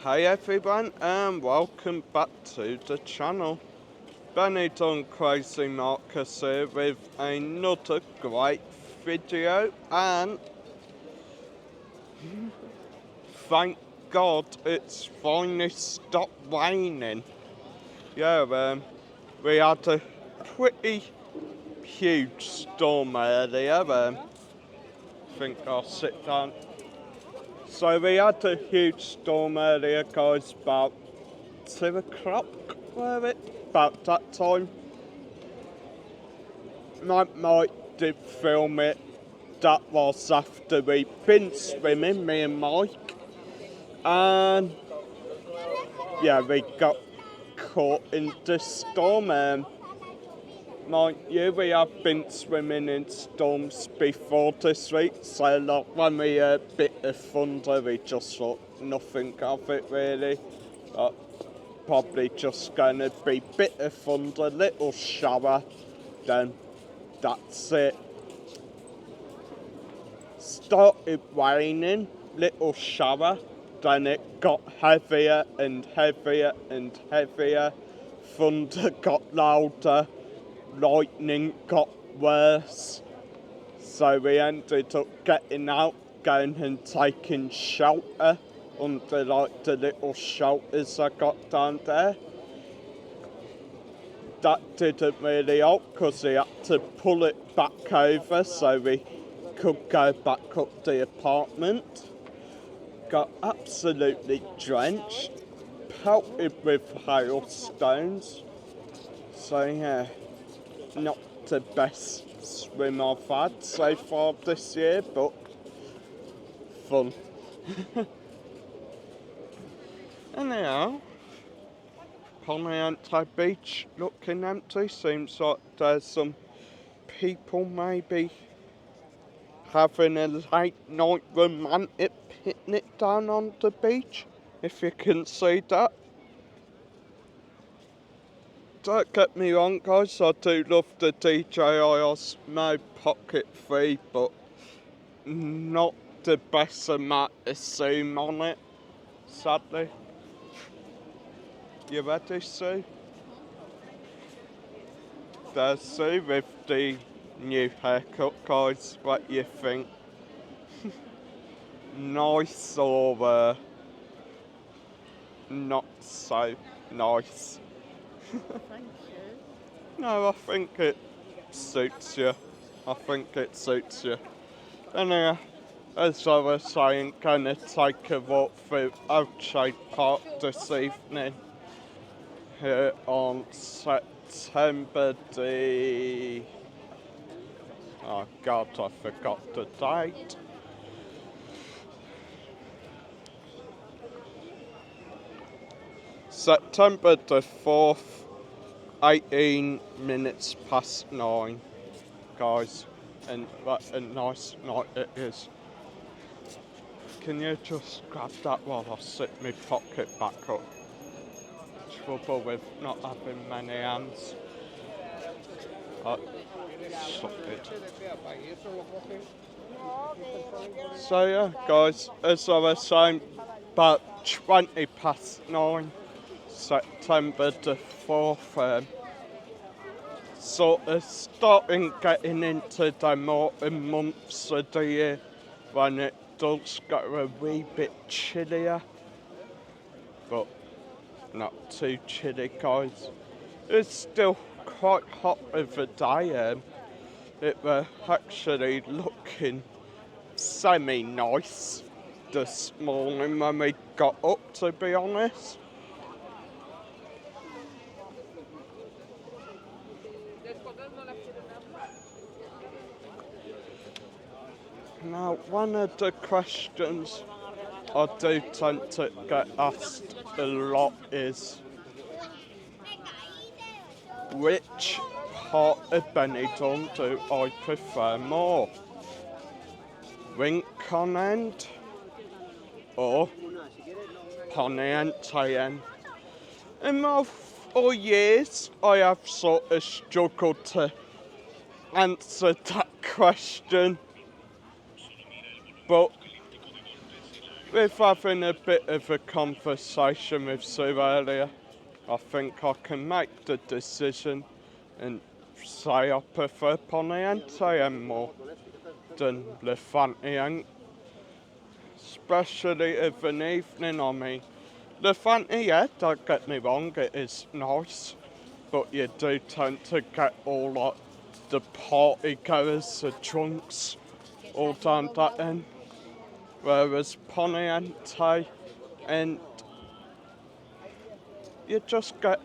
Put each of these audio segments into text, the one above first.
Hi everyone and welcome back to the channel. Benidorm Crazy Marcus here with another great video, and thank God it's finally stopped raining. We had a pretty huge storm earlier. I think I'll sit down. So we had a huge storm earlier, guys, about 2 o'clock, were it? About that time. Mike did film it. That was after we'd been swimming, me and Mike. And yeah, we got caught in the storm. Mind you, we have been swimming in storms before this week, so like when we bit of thunder, we just thought nothing of it really. But probably just gonna be bit of thunder, little shower, then that's it. Started raining, little shower, then it got heavier and heavier and heavier. Thunder got louder, lightning got worse. So we ended up getting out, going and taking shelter under like the little shelters I got down there. That didn't really help because we had to pull it back over so we could go back up the apartment. Got absolutely drenched, pelted with hailstones. So yeah, not the best swim I've had so far this year, but fun. Anyhow, Poniente Beach looking empty. Seems like there's some people maybe having a late night romantic picnic down on the beach, if you can see that. Don't get me wrong, guys, I do love the DJI Osmo Pocket 3, but not the best amount of zoom on it, sadly. You ready, Sue? There's Sue with the new haircut, guys. What you think? Nice or not so nice? Thank you. No, I think it suits you. I think it suits you. Anyway, as I was saying, gonna take a walk through Elche Park this evening here on September the... Oh God, I forgot the date. September the 4th, 18 minutes past 9, guys, and what a nice night it is. Can you just grab that while I sit my pocket back up? Trouble with not having many hands. Sorted. So yeah, guys, as I was saying, about 20 past 9, September the 4th, sort of starting getting into the more months of the year when it does get a wee bit chillier, but not too chilly, guys. It's still quite hot of a day. It were actually looking semi-nice this morning when we got up, to be honest. Now, one of the questions I do tend to get asked a lot is, which part of Benidorm do I prefer more? Rincon End or Poniente End? In my 4 years, I have sort of struggled to answer that question, but with having a bit of a conversation with Sue earlier, I think I can make the decision and say I prefer Poniente more than Lefante, especially of an evening. I mean, Lefante, yeah, don't get me wrong, it is nice, but you do tend to get all like the party goers, the drunks, all down that end. Whereas Poniente, and you just get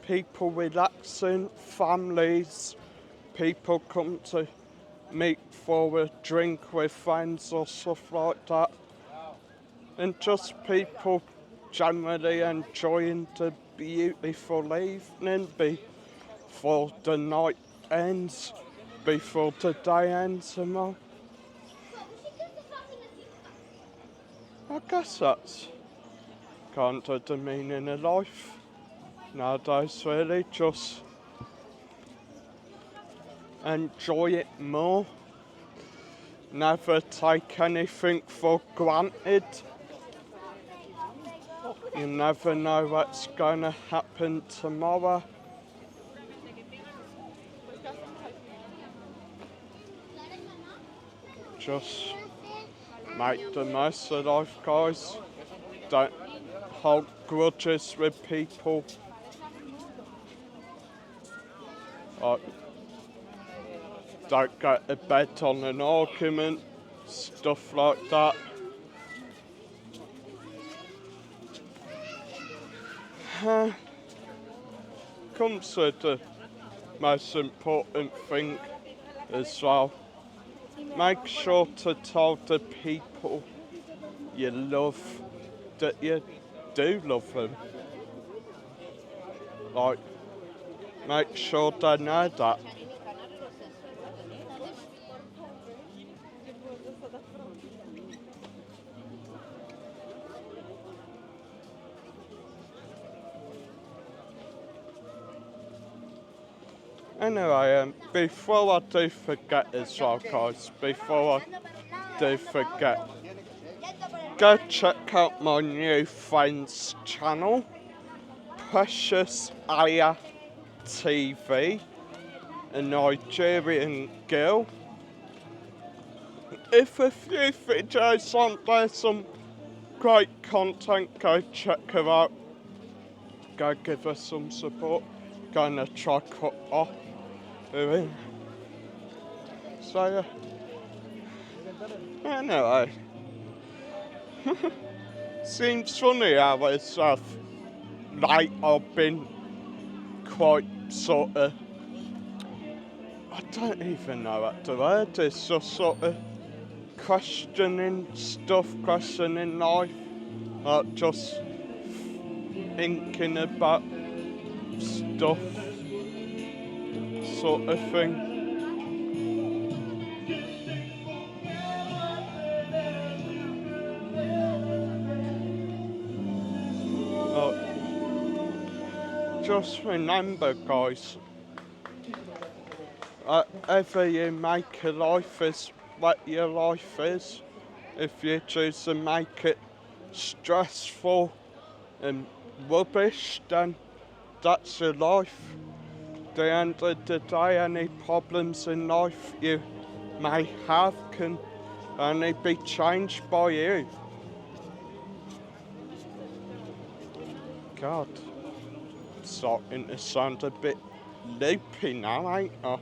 people relaxing, families, people come to meet for a drink with friends or stuff like that, and just people generally enjoying the beautiful evening before the night ends, before the day ends and all. I guess that's kind of the meaning of life nowadays, really, just enjoy it more, never take anything for granted. You never know what's going to happen tomorrow. Just make the most of life, guys. Don't hold grudges with people. Don't go to bed on an argument, stuff like that. Comes to the most important thing as well. Make sure to tell the people you love that you do love them. Like, make sure they know that. Anyway, before I do forget as well, guys, before I do forget, go check out my new friend's channel, Precious Aya TV, a Nigerian girl. If a few videos on there, some great content, go check her out. Go give her some support. Gonna try cut off. So yeah. Anyway, seems funny how it's late I've been quite sort of, I don't even know what the word is, just sort of questioning stuff, questioning life, just thinking about stuff, sort of thing. Just remember, guys, whatever you make a life is what your life is. If you choose to make it stressful and rubbish, then that's your life. At the end of the day, any problems in life you may have can only be changed by you. God, starting to sound a bit loopy now, ain't I?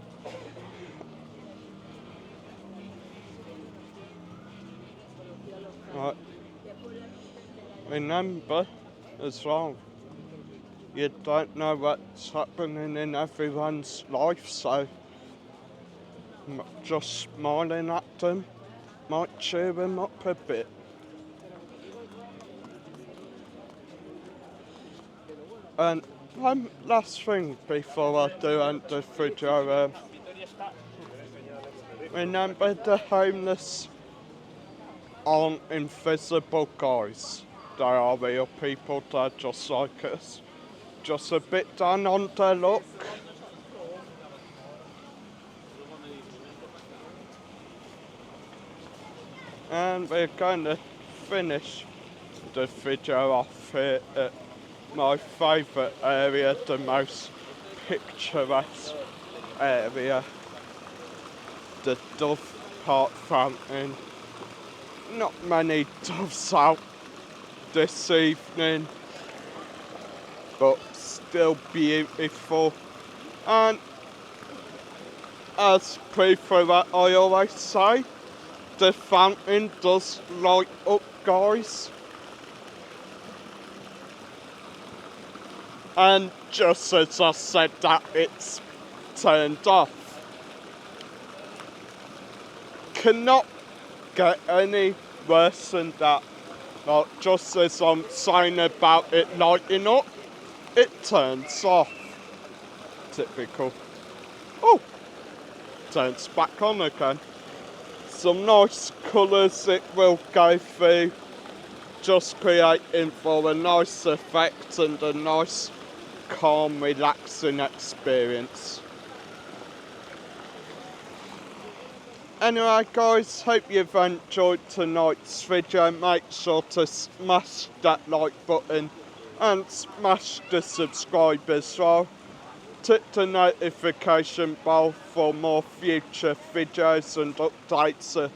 Right. Remember as well, you don't know what's happening in everyone's life, so just smiling at them might cheer them up a bit. And one last thing before I do end the video, remember the homeless aren't invisible, guys. They are real people, they're just like us. Just a bit down on their luck. And we're going to finish the video off here at my favourite area, the most picturesque area, the Dove Park Fountain. Not many doves out this evening, but still beautiful. And as people that I always say, the fountain does light up, guys. And just as I said that, it's turned off. Cannot get any worse than that. Like, just as I'm saying about it lighting up, it turns off. Typical. Oh, turns back on again. Some nice colours it will go through, just creating for a nice effect and a nice, calm, relaxing experience. Anyway guys, hope you've enjoyed tonight's video. Make sure to smash that like button and smash the subscribe as well. Tick the notification bell for more future videos and updates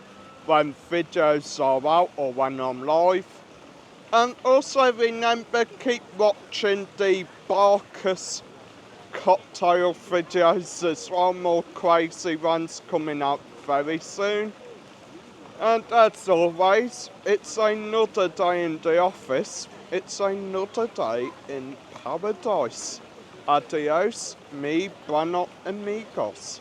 when videos are out or when I'm live. And also remember, keep watching the Barcus cocktail videos as well. More crazy ones coming out very soon. And as always, it's another day in the office. It's another day in paradise. Adios, mi bueno amigos.